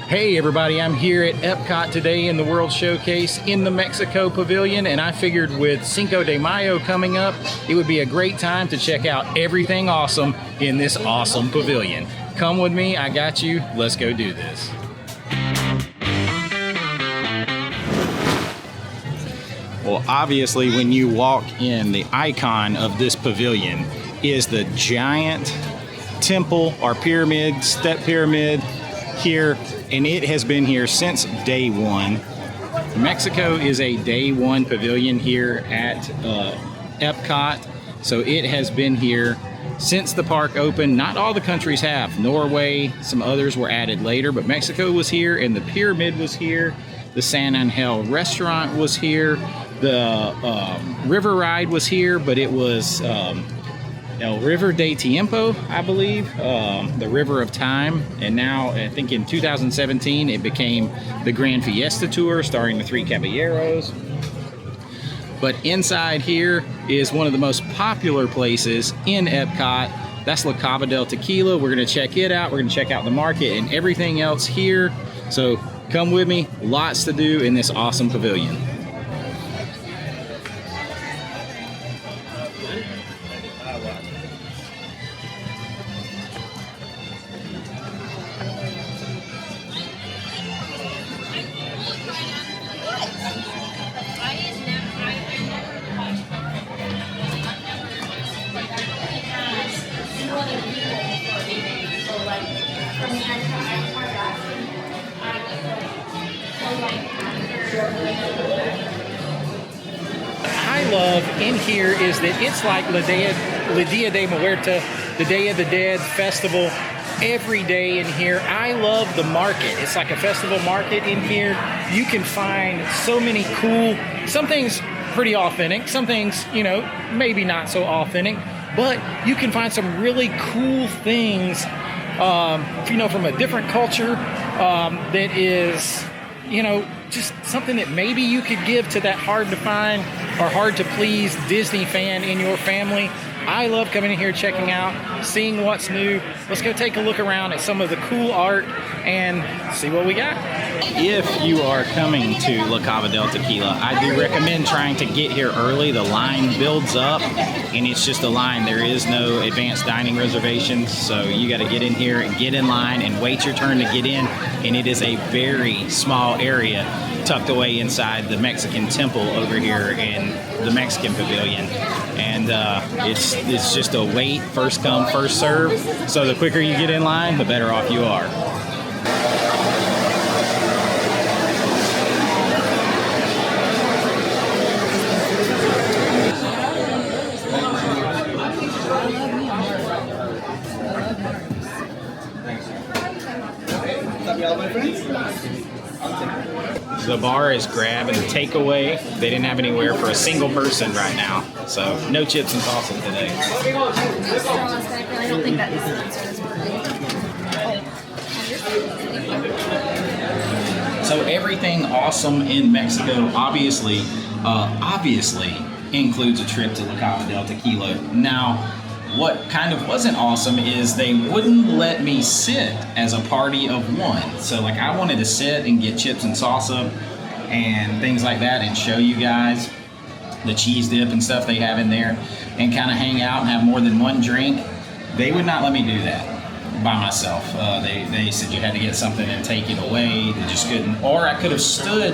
Hey everybody, I'm here at EPCOT today in the World Showcase in the Mexico Pavilion, and I figured with Cinco de Mayo coming up, it would be a great time to check out everything awesome in this awesome pavilion. Come with me, I got you, let's go do this. Well, obviously when you walk in, the icon of this pavilion is the giant temple or pyramid, step pyramid here, and it has been here since day one. Mexico is a day one pavilion here at EPCOT, so it has been here since the park opened. Not all the countries have. Norway, some others were added later, but Mexico was here, and the pyramid was here. The San Angel restaurant was here. The river ride was here, but it was El River de Tiempo, I believe, the River of Time. And now, I think in 2017, it became the Grand Fiesta Tour, starring the Three Caballeros. But inside here is one of the most popular places in EPCOT. That's La Cava del Tequila. We're gonna check it out. We're gonna check out the market and everything else here. So come with me, lots to do in this awesome pavilion. I love in here is that it's like La Dia de Muerta, the Day of the Dead festival, every day in here. I love the market. It's like a festival market in here. You can find so many cool, some things pretty authentic, some things, you know, maybe not so authentic, but you can find some really cool things, you know, from a different culture that is, you know, just something that maybe you could give to that hard to find or hard to please Disney fan in your family. I love coming in here, checking out, seeing what's new. Let's go take a look around at some of the cool art and see what we got. If you are coming to La Cava del Tequila, I do recommend trying to get here early. The line builds up and it's just a line. There is no advanced dining reservations, so you got to get in here and get in line and wait your turn to get in. And it is a very small area tucked away inside the Mexican temple over here in the Mexican Pavilion. And it's just a wait, first come, first serve. So the quicker you get in line, the better off you are. The bar is grab and takeaway. They didn't have anywhere for a single person right now, so no chips and salsa today. I don't think that is. So everything awesome in Mexico obviously includes a trip to La Cava del Tequila. Now, what kind of wasn't awesome is they wouldn't let me sit as a party of one. So like I wanted to sit and get chips and salsa and things like that and show you guys the cheese dip and stuff they have in there and kind of hang out and have more than one drink. They would not let me do that by myself. They said you had to get something and take it away. They just couldn't. Or I could have stood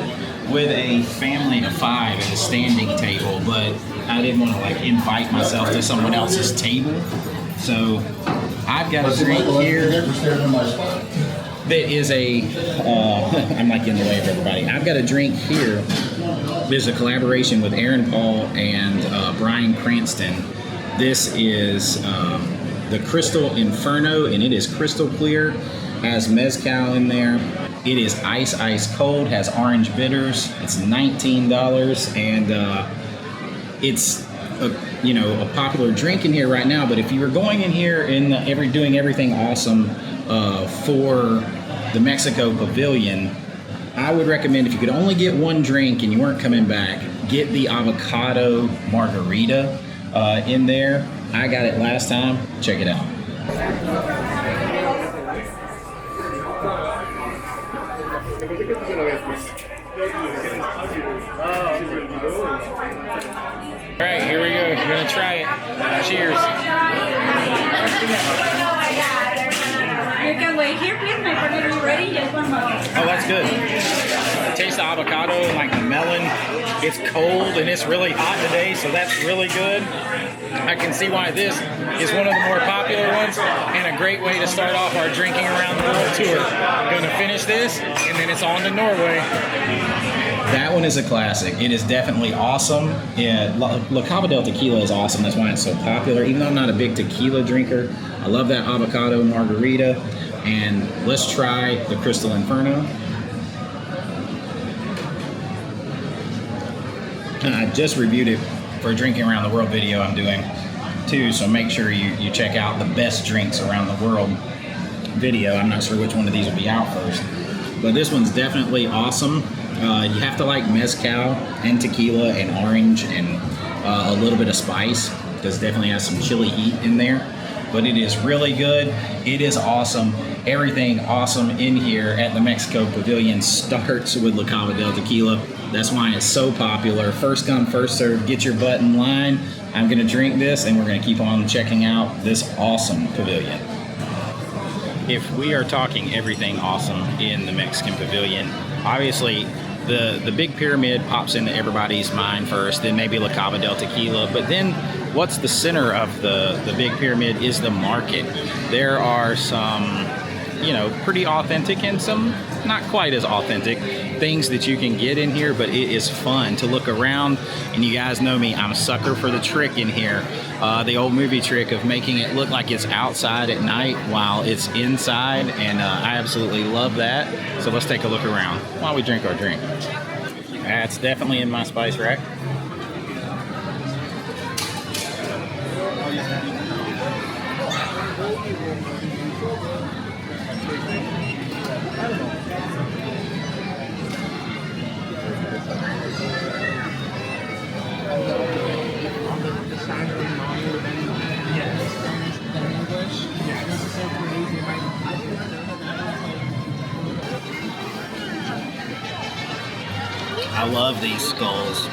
with a family of 5 at a standing table, but I didn't want to like invite myself to someone else's table. So I've got a drink here that is a, I'm like in the way of everybody. I've got a drink here. There's a collaboration with Aaron Paul and Brian Cranston. This is the Crystal Inferno, and it is crystal clear, has mezcal in there. It is ice cold, has orange bitters. It's $19, and it's a popular drink in here right now. But if you were going in here and doing everything awesome for the Mexico Pavilion, I would recommend if you could only get one drink and you weren't coming back, get the avocado margarita in there. I got it last time. Check it out. Alright, here we go. We're gonna try it. Cheers. You can wait here, please. My partner is ready. Just one moment. Oh, that's good. Taste the avocado and like the melon. It's cold and it's really hot today, so that's really good. I can see why this is one of the more popular ones and a great way to start off our drinking around the world tour. We're gonna finish this and then it's on to Norway. That one is a classic. It is definitely awesome. Yeah, Cava del Tequila is awesome. That's why it's so popular. Even though I'm not a big tequila drinker, I love that avocado margarita. And let's try the Crystal Inferno. I just reviewed it for a Drinking Around the World video I'm doing too, so make sure you check out the best drinks around the world video. I'm not sure which one of these will be out first, but this one's definitely awesome. You have to like mezcal and tequila and orange and a little bit of spice, because it definitely has some chili heat in there. But it is really good. It is awesome. Everything awesome in here at the Mexico Pavilion starts with La Cava del Tequila. That's why it's so popular. First come, first serve. Get your butt in line. I'm gonna drink this and we're gonna keep on checking out this awesome pavilion. If we are talking everything awesome in the Mexican Pavilion, obviously the big pyramid pops into everybody's mind first, then maybe La Cava del Tequila, but then what's the center of the big pyramid is the market. There are some, you know, pretty authentic and some not quite as authentic things that you can get in here, but it is fun to look around. And you guys know me, I'm a sucker for the trick in here. The old movie trick of making it look like it's outside at night while it's inside, and I absolutely love that. So let's take a look around while we drink our drink. That's definitely in my spice rack. I love these skulls,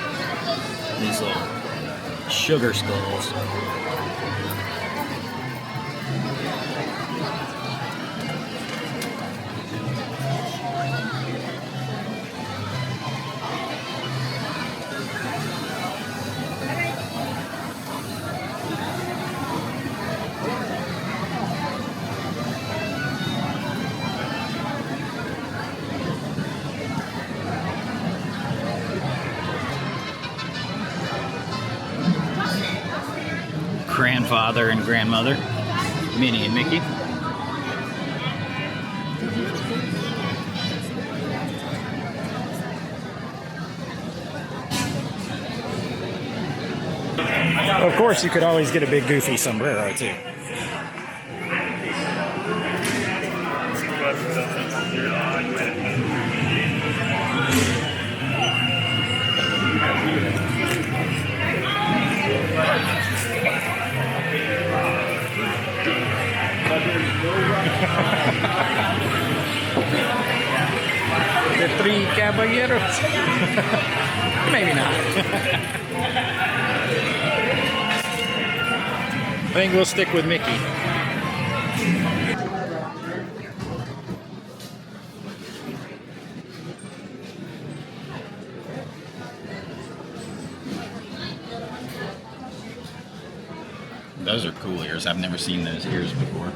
these little sugar skulls. Grandfather and grandmother, Minnie and Mickey. Of course, you could always get a big goofy sombrero too. The three caballeros. Maybe not. I think we'll stick with Mickey. Those are cool ears. I've never seen those ears before.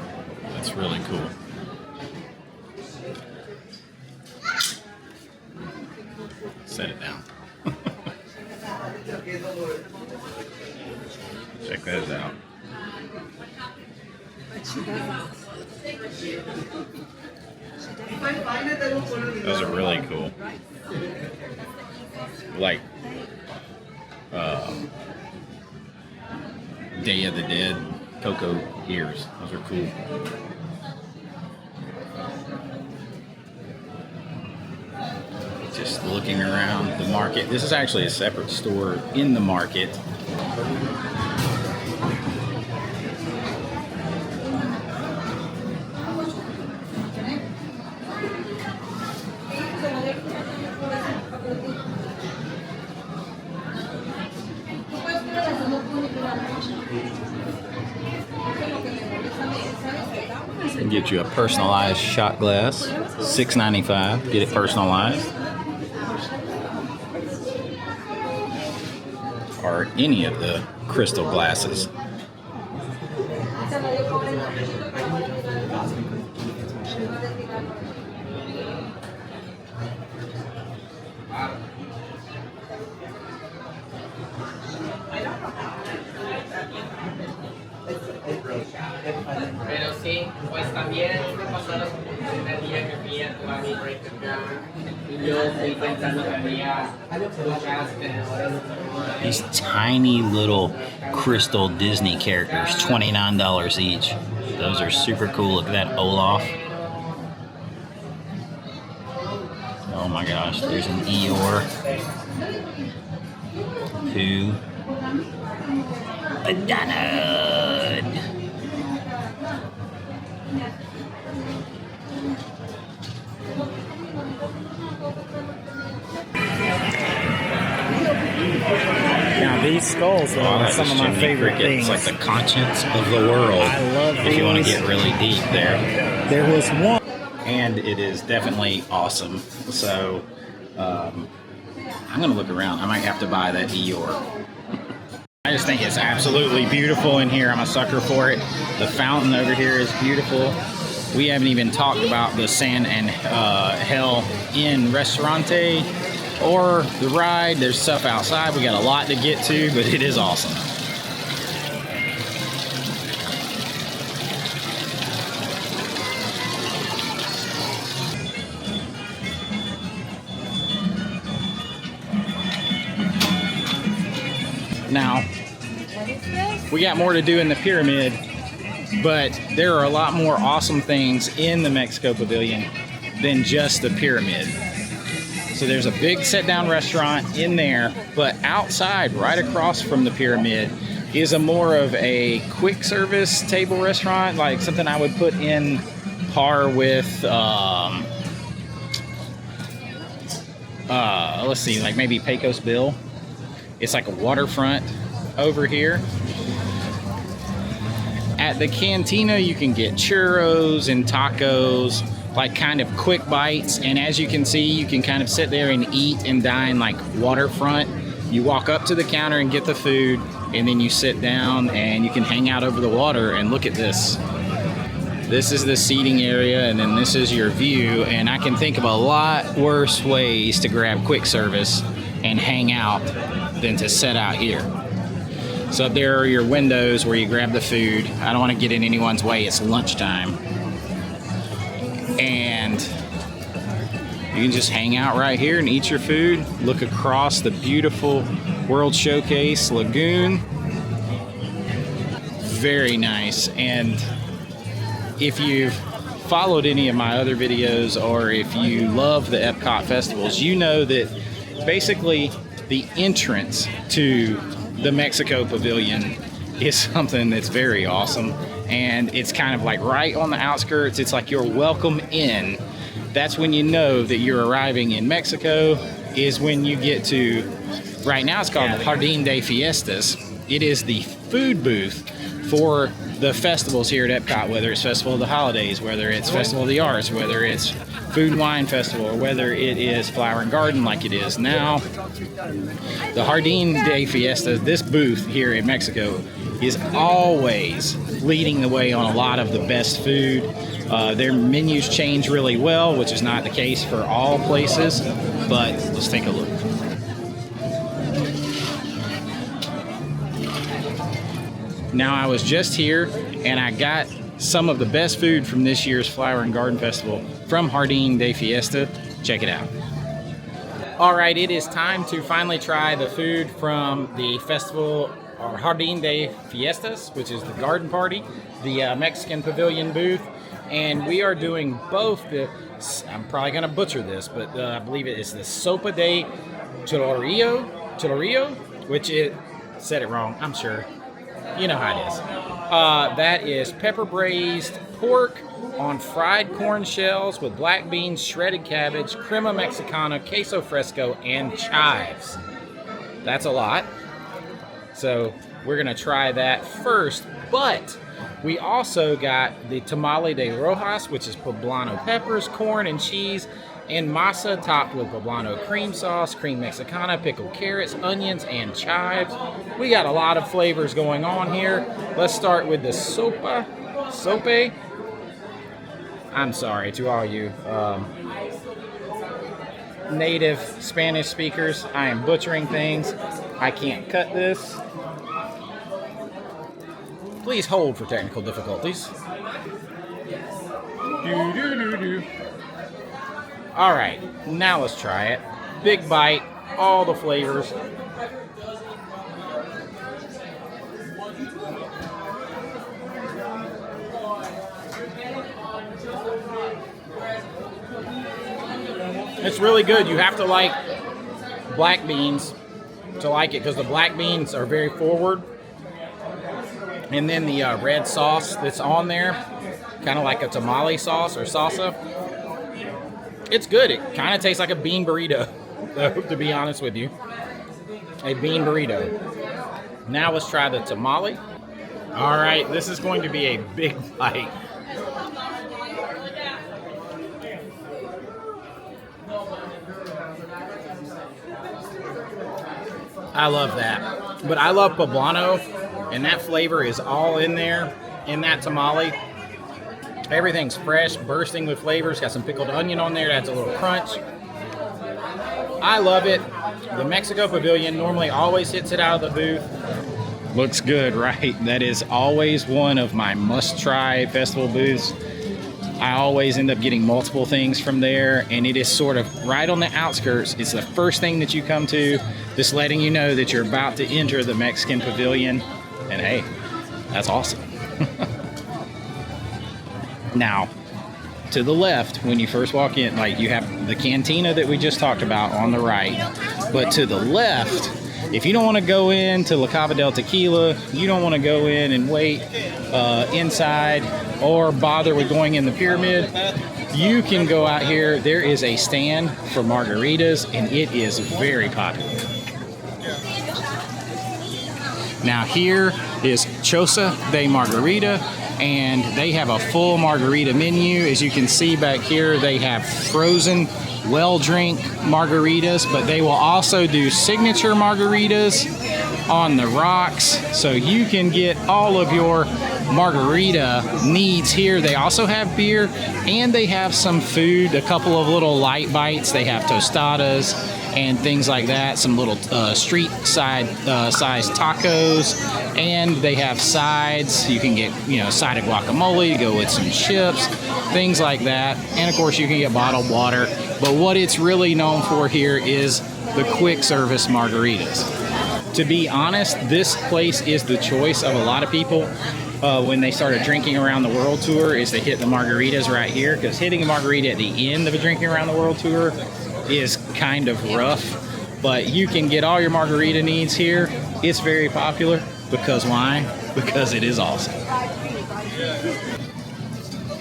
That's really cool. Set it down. Check those out. Those are really cool. Like Day of the Dead Coco ears. Those are cool. Just looking around the market. This is actually a separate store in the market. can get you a personalized shot glass, $6.95. Get it personalized. Or any of the crystal glasses. Pero sí, pues también me pasó la primer día que fui a tu acá y yo fui pensando que había muchas tenedores. These tiny little crystal Disney characters, $29 each. Those are super cool. Look at that Olaf. Oh my gosh, there's an Eeyore. Who? A Donald. Now these skulls are some of my favorite things. It's like the conscience of the world. I love if you want to these. get really deep there. There was one. And it is definitely awesome. So I'm gonna look around. I might have to buy that Eeyore. I just think it's absolutely beautiful in here. I'm a sucker for it. The fountain over here is beautiful. We haven't even talked about the Sand and Hell Inn Restaurante or the ride. There's stuff outside. We got a lot to get to, but it is awesome. Now, we got more to do in the pyramid, but there are a lot more awesome things in the Mexico Pavilion than just the pyramid. So there's a big sit-down restaurant in there, but outside, right across from the pyramid, is a more of a quick service table restaurant, like something I would put in par with, let's see, like maybe Pecos Bill. It's like a waterfront over here. At the cantina, you can get churros and tacos, like kind of quick bites. And as you can see, you can kind of sit there and eat and dine like waterfront. You walk up to the counter and get the food, and then you sit down and you can hang out over the water. And look at this. This is the seating area, and then this is your view. And I can think of a lot worse ways to grab quick service and hang out than to set out here. So there are your windows where you grab the food. I don't want to get in anyone's way. It's lunchtime. And you can just hang out right here and eat your food. Look across the beautiful World Showcase Lagoon. Very nice. And if you've followed any of my other videos, or if you love the EPCOT festivals, you know that basically the entrance to the Mexico Pavilion is something that's very awesome. And it's kind of like right on the outskirts. It's like your welcome in. That's when you know that you're arriving in Mexico, is when you get to, right now it's called Jardín de Fiestas. It is the food booth for the festivals here at EPCOT, whether it's Festival of the Holidays, whether it's Festival of the Arts, whether it's Food and Wine Festival, or whether it is Flower and Garden like it is now. The Jardín de Fiestas, this booth here in Mexico, is always leading the way on a lot of the best food. Their menus change really well, which is not the case for all places, but let's take a look. Now, I was just here and I got some of the best food from this year's Flower and Garden Festival from Jardín de Fiesta. Check it out. All right, it is time to finally try the food from the festival, or Jardín de Fiestas, which is the garden party, the Mexican Pavilion booth. And we are doing both the, I'm probably gonna butcher this, but I believe it is the Sopa de Chorrillo, which it, said it wrong, I'm sure. You know how it is. That is pepper braised pork on fried corn shells with black beans, shredded cabbage, crema mexicana, queso fresco, and chives. That's a lot. So we're gonna try that first. But We also got the tamale de rojas, which is poblano peppers, corn, and cheese, and masa topped with poblano cream sauce, cream mexicana, pickled carrots, onions, and chives. We got a lot of flavors going on here. Let's start with the sope. I'm sorry to all you native Spanish speakers. I am butchering things. I can't cut this. Please hold for technical difficulties. All right, now let's try it. Big bite, all the flavors. It's really good. You have to like black beans to like it because the black beans are very forward. And then the red sauce that's on there, kind of like a tamale sauce or salsa. It's good. It kind of tastes like a bean burrito, to be honest with you. A bean burrito. Now let's try the tamale. All right, this is going to be a big bite. I love that. But I love poblano, and that flavor is all in there, in that tamale. Everything's fresh, bursting with flavors. Got some pickled onion on there. That's a little crunch. I love it. The Mexico Pavilion normally always hits it out of the booth. Looks good, right? That is always one of my must-try festival booths. I always end up getting multiple things from there, and it is sort of right on the outskirts. It's the first thing that you come to, just letting you know that you're about to enter the Mexican Pavilion. And hey, that's awesome. Now, to the left, when you first walk in, like you have the cantina that we just talked about on the right. But to the left, if you don't want to go into La Cava del Tequila, you don't want to go in and wait inside or bother with going in the pyramid, you can go out here. There is a stand for margaritas, and it is very popular. Now here is Choza de Margarita, and they have a full margarita menu. As you can see back here, they have frozen well-drink margaritas, but they will also do signature margaritas on the rocks, so you can get all of your margarita needs here. They also have beer, and they have some food, a couple of little light bites. They have tostadas and things like that, some little street side sized tacos, and they have sides. You can get, side of guacamole to go with some chips, things like that, and of course you can get bottled water. But what it's really known for here is the quick service margaritas. To be honest, this place is the choice of a lot of people when they started drinking around the world tour, is to hit the margaritas right here, because hitting a margarita at the end of a drinking around the world tour is kind of rough. But you can get all your margarita needs here. It's very popular because why? Because it is awesome.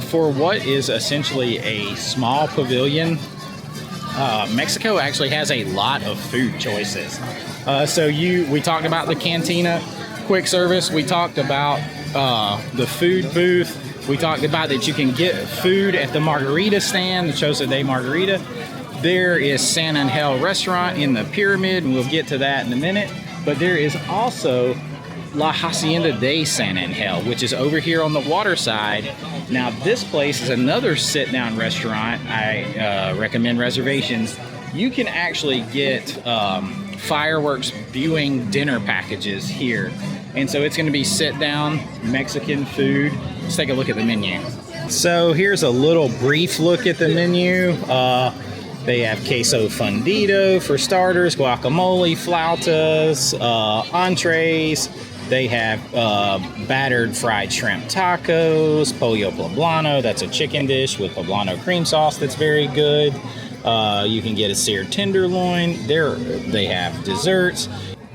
For what is essentially a small pavilion, Mexico actually has a lot of food choices. We talked about the cantina, quick service. We talked about the food booth. We talked about that you can get food at the margarita stand, the Choza de Margarita. There is San Angel restaurant in the pyramid, and we'll get to that in a minute. But there is also La Hacienda de San Angel, which is over here on the water side. Now, this place is another sit-down restaurant. I recommend reservations. You can actually get fireworks viewing dinner packages here. And so it's going to be sit-down Mexican food. Let's take a look at the menu. So here's a little brief look at the menu. They have queso fundido for starters, guacamole, flautas, entrees. They have battered fried shrimp tacos, pollo poblano, that's a chicken dish with poblano cream sauce that's very good. You can get a seared tenderloin. They have desserts.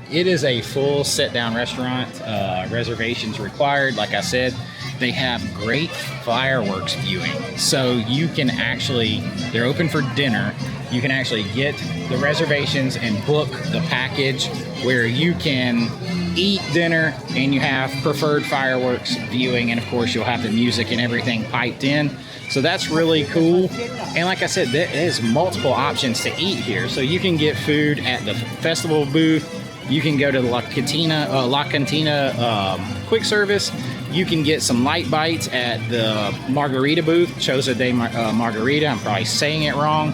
It is a full sit-down restaurant. Reservations required. Like I said, they have great fireworks viewing. So you can they're open for dinner. You can actually get the reservations and book the package where you can eat dinner, and you have preferred fireworks viewing, and of course you'll have the music and everything piped in. So that's really cool. And like I said, there is multiple options to eat here. So you can get food at the festival booth. You can go to the La Cantina quick service. You can get some light bites at the margarita booth, Choza de Margarita. I'm probably saying it wrong.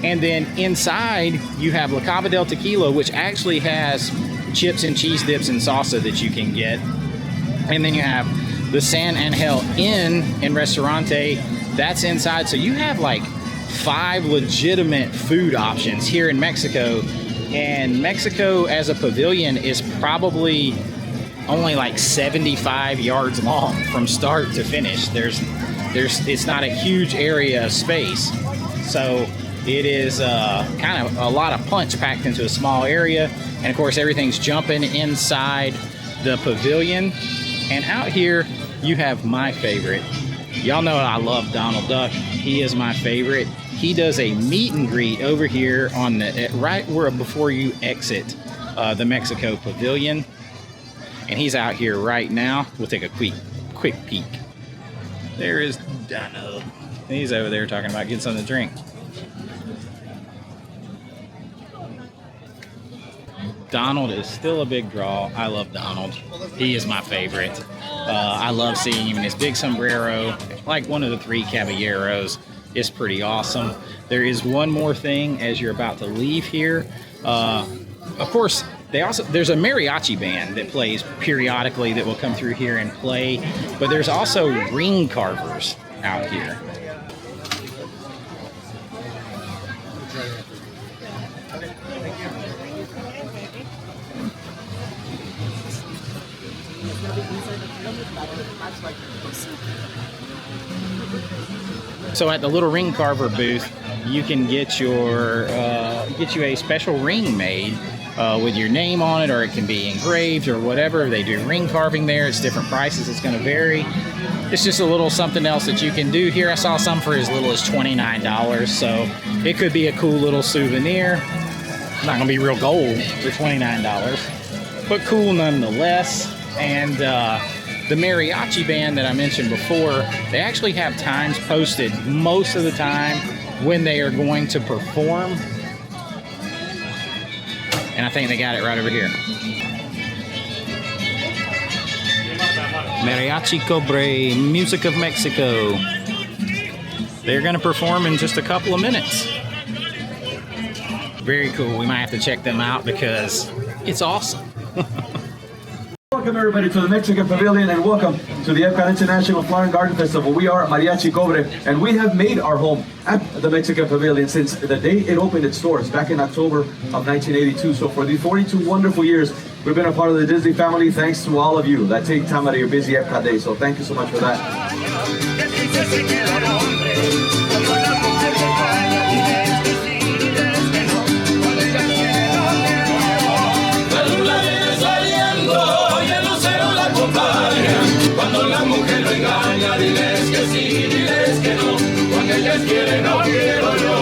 And then inside, you have La Cava del Tequila, which actually has chips and cheese dips and salsa that you can get. And then you have the San Angel Inn and Restaurante. That's inside. So you have like 5 legitimate food options here in Mexico. And Mexico as a pavilion is probably only like 75 yards long from start to finish. It's not a huge area of space. So it is kind of a lot of punch packed into a small area. And of course, everything's jumping inside the pavilion. And out here, you have my favorite. Y'all know I love Donald Duck. He is my favorite. He does a meet and greet over here on the right where before you exit the Mexico Pavilion. And he's out here right now. We'll take a quick peek. There is Donald. He's over there talking about getting something to drink. Donald is still a big draw. I love Donald. He is my favorite. I love seeing him in his big sombrero, like one of the 3 caballeros. It's pretty awesome. There is one more thing as you're about to leave here. Of course, there's a mariachi band that plays periodically that will come through here and play, but there's also ring carvers out here. So at the little ring carver booth, you can get you a special ring made with your name on it, or it can be engraved or whatever. They do ring carving there. It's different prices. It's going to vary. It's just a little something else that you can do here. I saw some for as little as $29, so it could be a cool little souvenir. It's not going to be real gold for $29, but cool nonetheless. And the mariachi band that I mentioned before, they actually have times posted most of the time when they are going to perform. And I think they got it right over here. Mariachi Cobre, Music of Mexico. They're going to perform in just a couple of minutes. Very cool. We might have to check them out because it's awesome. Welcome everybody to the Mexican Pavilion, and welcome to the EPCOT International Flower and Garden Festival. We are Mariachi Cobre, and we have made our home at the Mexican Pavilion since the day it opened its doors back in October of 1982. So for these 42 wonderful years, we've been a part of the Disney family, thanks to all of you that take time out of your busy EPCOT day. So thank you so much for that. Cuando la mujer lo engaña, diles que sí, diles que no. Cuando ellas quieren, no quiero yo.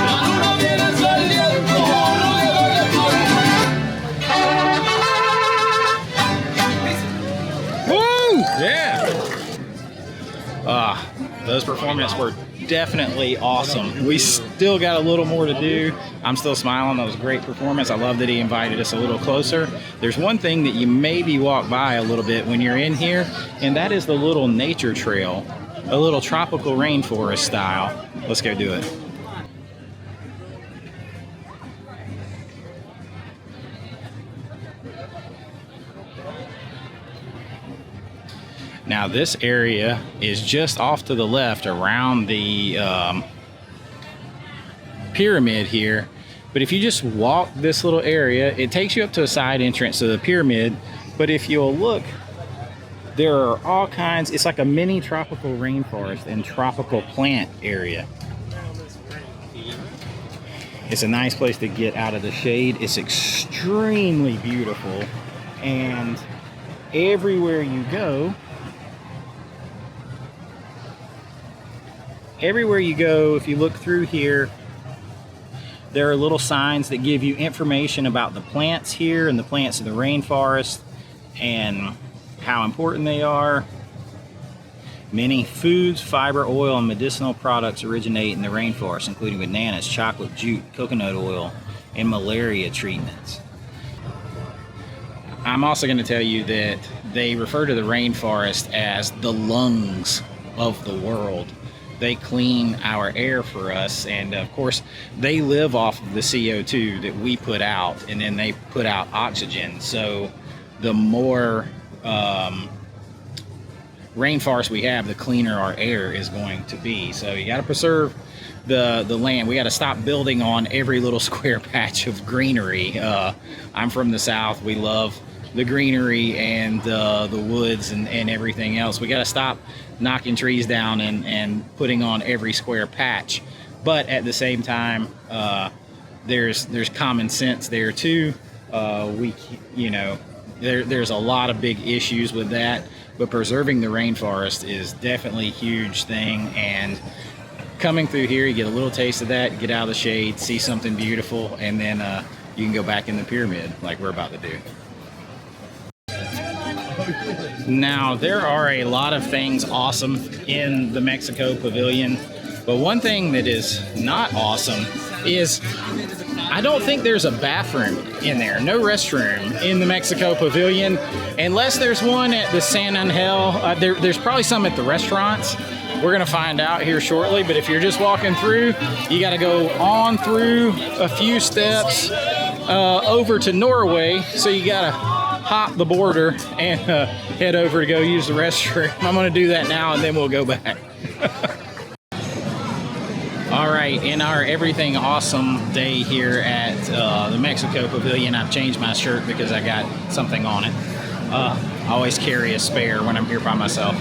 La luna viene saliendo, Woo! Yeah! Those performances were definitely awesome. We still got a little more to do. I'm still smiling. That was a great performance. I love that he invited us a little closer. There's one thing that you maybe walk by a little bit when you're in here, and that is the little nature trail, a little tropical rainforest style. Let's go do it. Now this area is just off to the left around the pyramid here. But if you just walk this little area, it takes you up to a side entrance to the pyramid. But if you'll look, there are all kinds, it's like a mini tropical rainforest and tropical plant area. It's a nice place to get out of the shade. It's extremely beautiful. And everywhere you go, everywhere you go, if you look through here, there are little signs that give you information about the plants here and the plants of the rainforest and how important they are. Many foods, fiber, oil, and medicinal products originate in the rainforest, including bananas, chocolate, jute, coconut oil, and malaria treatments. I'm also going to tell you that they refer to the rainforest as the lungs of the world. They clean our air for us, and of course they live off of the CO2 that we put out, and then they put out oxygen. So the more rainforest we have, the cleaner our air is going to be. So you got to preserve the land. We got to stop building on every little square patch of greenery. I'm from the South. We love the greenery and the woods and everything else. We got to stop knocking trees down and putting on every square patch. But at the same time, there's common sense there too. There's a lot of big issues with that, but preserving the rainforest is definitely a huge thing. And coming through here, you get a little taste of that, get out of the shade, see something beautiful, and then you can go back in the pyramid like we're about to do. Now, there are a lot of things awesome in the Mexico Pavilion, but one thing that is not awesome is I don't think there's a bathroom in there, no restroom in the Mexico Pavilion, unless there's one at the San Angel. There's probably some at the restaurants. We're gonna find out here shortly, but if you're just walking through, you gotta go on through a few steps over to Norway, so you gotta hop the border and head over to go use the restroom. I'm gonna do that now and then we'll go back. All right, in our everything awesome day here at the Mexico Pavilion, I've changed my shirt because I got something on it. I always carry a spare when I'm here by myself.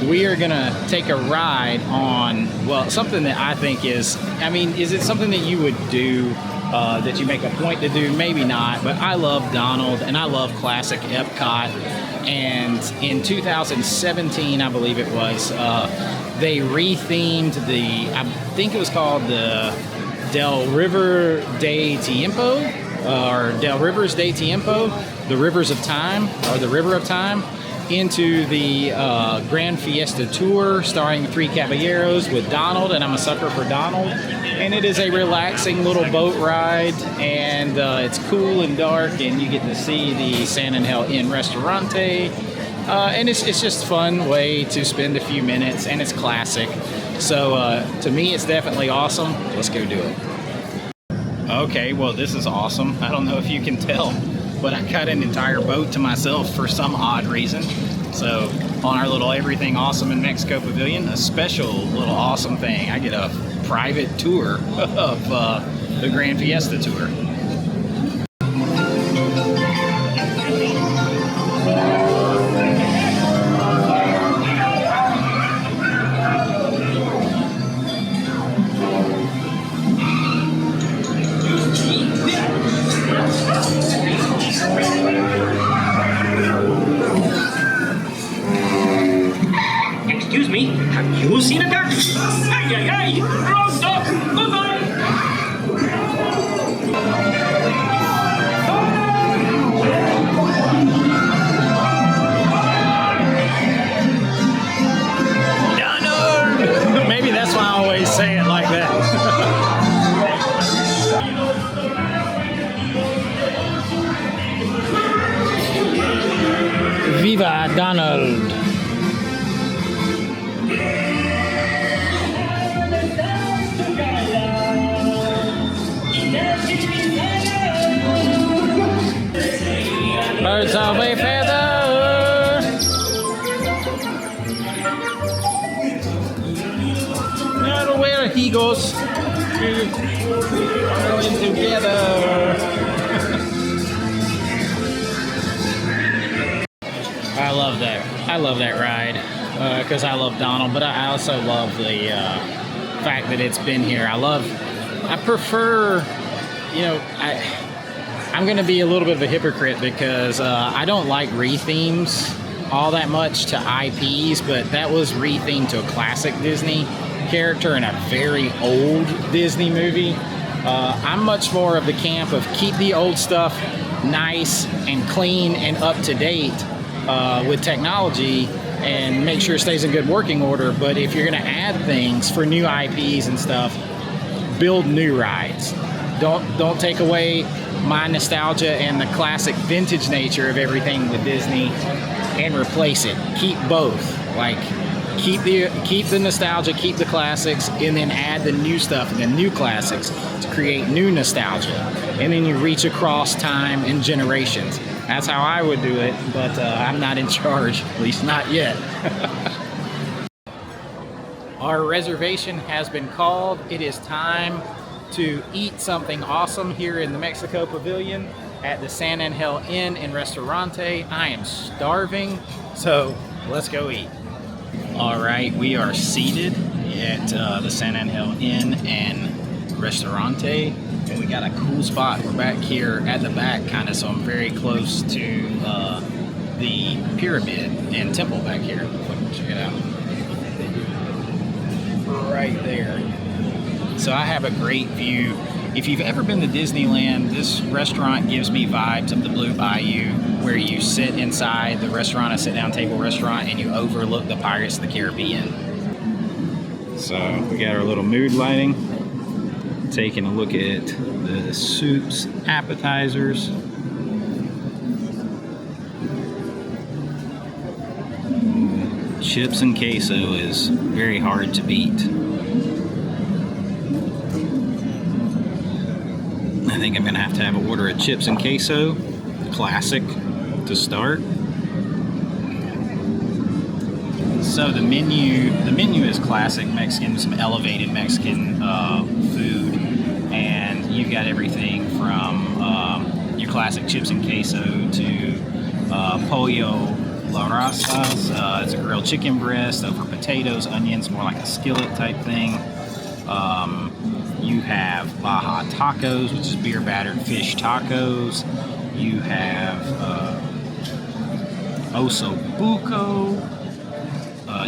We are gonna take a ride on, well, something that I think is it something that you would do, that you make a point to do? Maybe not, but I love Donald and I love classic EPCOT. And in 2017, I believe it was, they rethemed I think it was called the Del River de Tiempo, or Del Rivers de Tiempo, the Rivers of Time, or the River of Time, into the Grand Fiesta Tour starring 3 Caballeros with Donald, and I'm a sucker for Donald. And it is a relaxing little boat ride, and it's cool and dark, and you get to see the San Angel Inn Restaurante, and it's just a fun way to spend a few minutes, and it's classic. So to me, it's definitely awesome. Let's go do it. Okay, well, this is awesome. I don't know if you can tell, but I got an entire boat to myself for some odd reason. So on our little everything awesome in Mexico Pavilion, a special little awesome thing. I get a private tour of the Grand Fiesta Tour. Excuse me, have you seen a duck? Ay, ay, ay! Wrong duck! Bye-bye! Donald! Maybe that's why I always say it like that. Viva Donald! Birds of a feather. Now where he goes, we're going together. I love that. I love that ride because I love Donald, but I also love the fact that it's been here. I prefer, I'm going to be a little bit of a hypocrite because I don't like rethemes all that much to IPs, but that was rethemed to a classic Disney. character in a very old Disney movie. I'm much more of the camp of keep the old stuff nice and clean and up to date with technology and make sure it stays in good working order. But if you're going to add things for new IPs and stuff, build new rides. Don't take away my nostalgia and the classic vintage nature of everything with Disney and replace it. Keep both. Like keep the nostalgia, keep the classics, and then add the new stuff and the new classics to create new nostalgia. And then you reach across time and generations. That's how I would do it, but I'm not in charge, at least not yet. Our reservation has been called. It is time to eat something awesome here in the Mexico Pavilion at the San Angel Inn and Restaurante. I am starving, so let's go eat. All right, we are seated at the San Angel Inn and Restaurante, and we got a cool spot. We're back here at the back, kind of, so I'm very close to the pyramid and temple back here. Check it out. Right there. So I have a great view. If you've ever been to Disneyland, this restaurant gives me vibes of the Blue Bayou, where you sit inside the restaurant, a sit-down table restaurant, and you overlook the Pirates of the Caribbean. So we got our little mood lighting. Taking a look at the soups, appetizers. Chips and queso is very hard to beat. I think I'm gonna have to order a chips and queso, classic, to start. So the menu is classic Mexican, some elevated Mexican food, and you've got everything from your classic chips and queso to pollo la razas. It's a grilled chicken breast over potatoes, onions, more like a skillet type thing. You have Baja tacos, which is beer battered fish tacos. You have oso buco.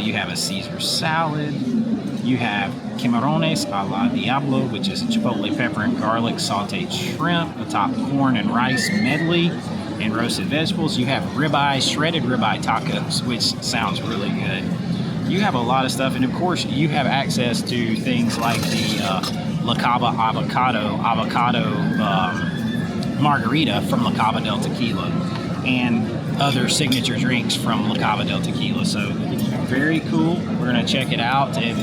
You have a Caesar salad. You have camarones a la diablo, which is a chipotle pepper and garlic sauteed shrimp, atop corn and rice medley, and roasted vegetables. You have ribeye, shredded ribeye tacos, which sounds really good. You have a lot of stuff, and of course you have access to things like the La Cava avocado margarita from La Cava del Tequila, and other signature drinks from La Cava del Tequila. So very cool. We're gonna check it out and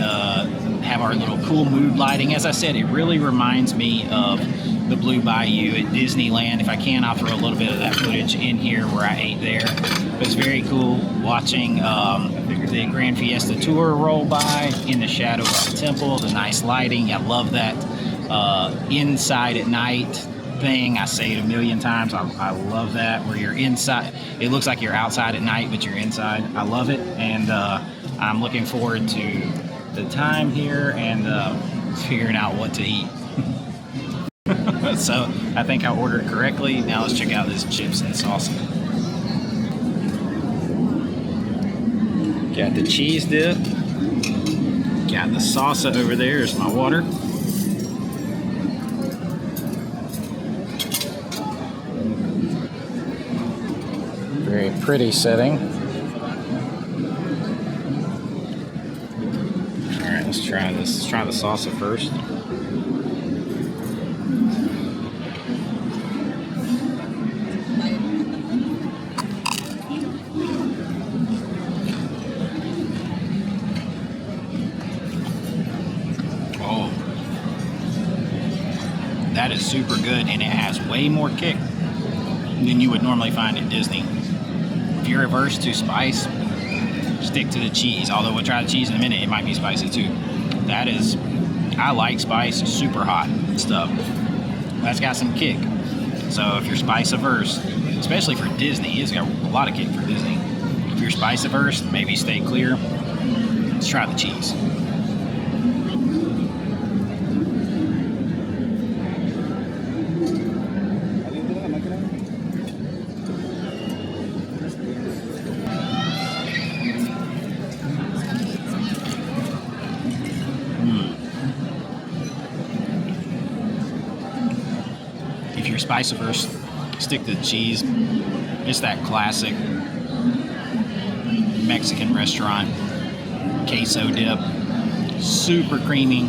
have our little cool mood lighting. As I said, it really reminds me of the Blue Bayou at Disneyland. If I can, I'll throw a little bit of that footage in here where I ate there. But it's very cool watching the Grand Fiesta tour roll by in the shadow of the temple, the nice lighting. I love that inside at night thing. I say it a million times. I love that, where you're inside. It looks like you're outside at night, but you're inside. I love it, and I'm looking forward to the time here and figuring out what to eat. So I think I ordered correctly. Now let's check out this chips and salsa. Got the cheese dip. Got the salsa over there. There's my water. Very pretty setting. All right, let's try this. Let's try the salsa first. That is super good, and it has way more kick than you would normally find at Disney. If you're averse to spice, stick to the cheese. Although we'll try the cheese in a minute, it might be spicy too. That is, I like spice, super hot stuff. That's got some kick. So if you're spice averse, especially for Disney, it's got a lot of kick for Disney. If you're spice averse, maybe stay clear. Let's try the cheese. spice it first, stick to the cheese. It's that classic Mexican restaurant queso dip. Super creamy,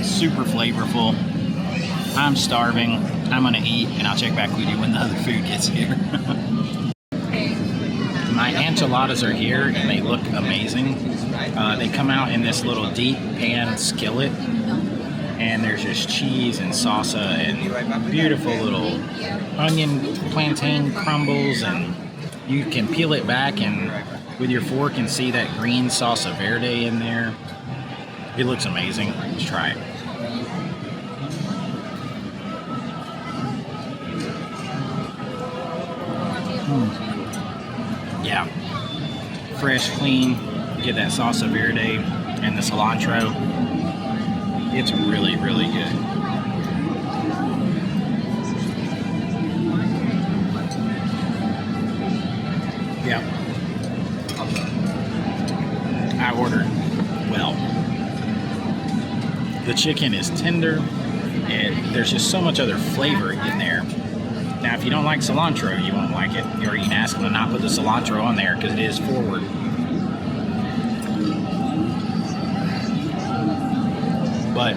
super flavorful. I'm starving. I'm gonna eat, and I'll check back with you when the other food gets here. My enchiladas are here, and they look amazing. They come out in this little deep pan skillet, and there's just cheese and salsa and beautiful little onion plantain crumbles, and you can peel it back and with your fork and see that green salsa verde in there. It looks amazing. Let's try it. Yeah, fresh, clean. Get that salsa verde and the cilantro. It's really, really good. Yeah. I ordered well. The chicken is tender, and there's just so much other flavor in there. Now, if you don't like cilantro, you won't like it, or you can ask them to not put the cilantro on there because it is forward. But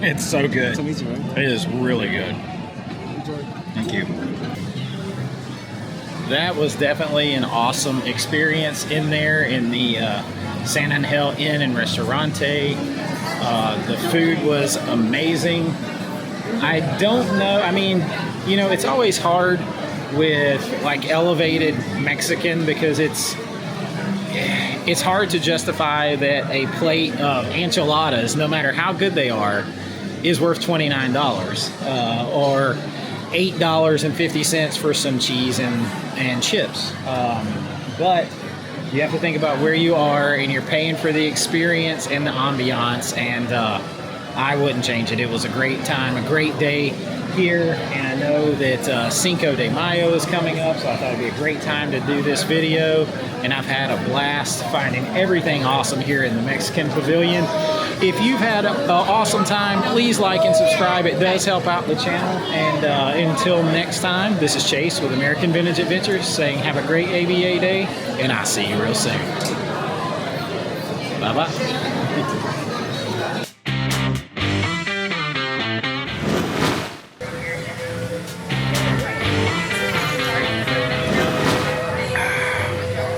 it's so good. It is really good. Thank you. That was definitely an awesome experience in there in the San Angel Inn and Restaurante. The food was amazing. I don't know, I mean, you know, it's always hard with like elevated Mexican because it's hard to justify that a plate of enchiladas, no matter how good they are, is worth $29 or $8.50 for some cheese and chips. But you have to think about where you are, and you're paying for the experience and the ambiance, and I wouldn't change it. It was a great time, a great day here, and I know that Cinco de Mayo is coming up, so I thought it'd be a great time to do this video, and I've had a blast finding everything awesome here in the Mexican Pavilion. If you've had an awesome time, please like and subscribe. It does help out the channel, and until next time, this is Chase with American Vintage Adventures saying have a great AVA day, and I'll see you real soon. Bye-bye.